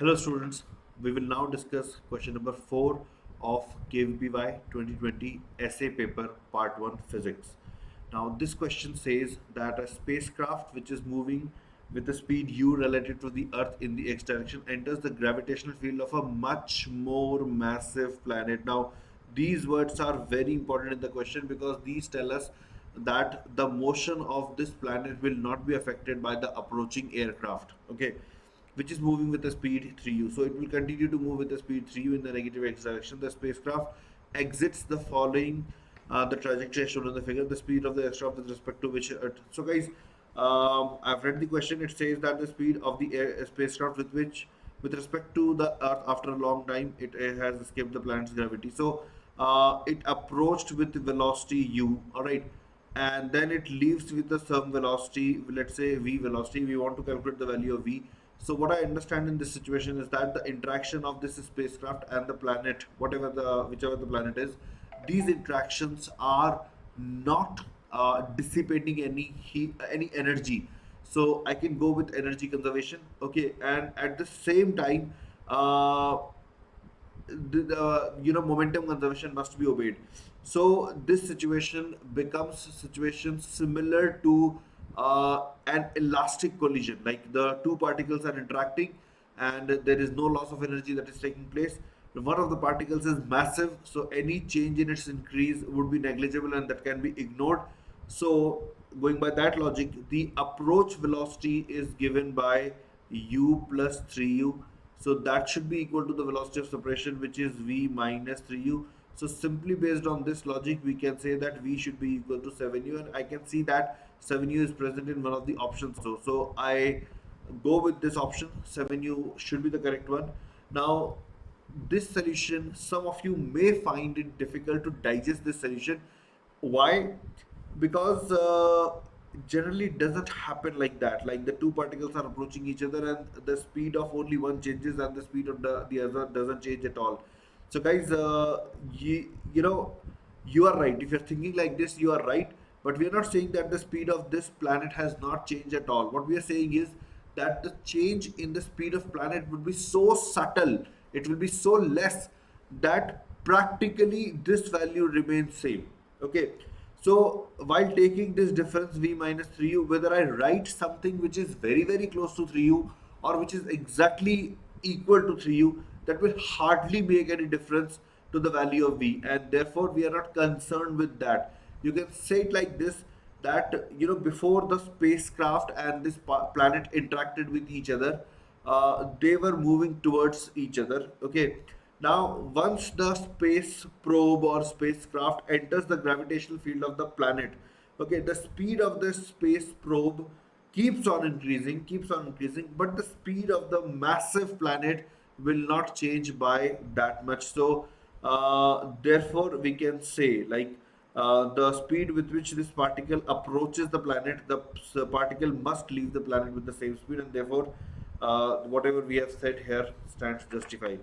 Hello students, we will now discuss question number 4 of KVPY 2020 essay paper part 1 physics. Now this question says that a spacecraft which is moving with the speed u relative to the earth in the x direction enters the gravitational field of a much more massive planet. Now these words are very important in the question because these tell us that the motion of this planet will not be affected by the approaching aircraft. Okay, which is moving with the speed 3u. So it will continue to move with the speed 3u in the negative x direction. The spacecraft exits the following the trajectory shown in the figure, the speed of the aircraft with respect to which Earth. So guys, I've read the question. It says that the speed of the spacecraft with respect to the Earth after a long time, it has escaped the planet's gravity. So it approached with velocity u. All right, and then it leaves with the some velocity, let's say v velocity. We want to calculate the value of v. So what I understand in this situation is that the interaction of this spacecraft and the planet, whichever the planet is, these interactions are not dissipating any heat, any energy. So I can go with energy conservation. Okay, and at the same time, the momentum conservation must be obeyed. So this situation becomes a situation similar to an elastic collision, like the two particles are interacting and there is no loss of energy that is taking place. One of the particles is massive, so any change in its increase would be negligible and that can be ignored. So going by that logic, the approach velocity is given by u plus 3u. So that should be equal to the velocity of separation, which is v minus 3u. So simply based on this logic, we can say that v should be equal to 7u, and I can see that 7u is present in one of the options. So I go with this option. 7u should be the correct one. Now this solution, some of you may find it difficult to digest this solution. Why? Because generally it doesn't happen like that. Like the two particles are approaching each other and the speed of only one changes and the speed of the other doesn't change at all. So guys, you are right. If you're thinking like this, you are right. But we are not saying that the speed of this planet has not changed at all. What we are saying is that the change in the speed of planet would be so subtle, it will be so less that practically this value remains same. Okay, so while taking this difference v minus 3u, whether I write something which is very close to 3u or which is exactly equal to 3u, that will hardly make any difference to the value of v, and therefore we are not concerned with that. You can say it like this, that before the spacecraft and this planet interacted with each other, they were moving towards each other. Okay, now once the space probe or spacecraft enters the gravitational field of the planet, okay, the speed of the space probe keeps on increasing, but the speed of the massive planet will not change by that much. So therefore we can say, like, the speed with which this particle approaches the planet, the particle must leave the planet with the same speed, and therefore whatever we have said here stands justified.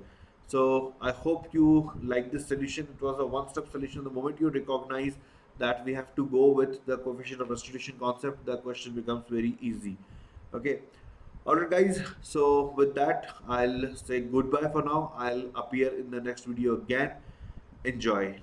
So I hope you like this solution. It was a one-step solution. The moment you recognize that we have to go with the coefficient of restitution concept, the question becomes very easy. Okay. Alright guys, so with that I'll say goodbye for now. I'll appear in the next video again. Enjoy.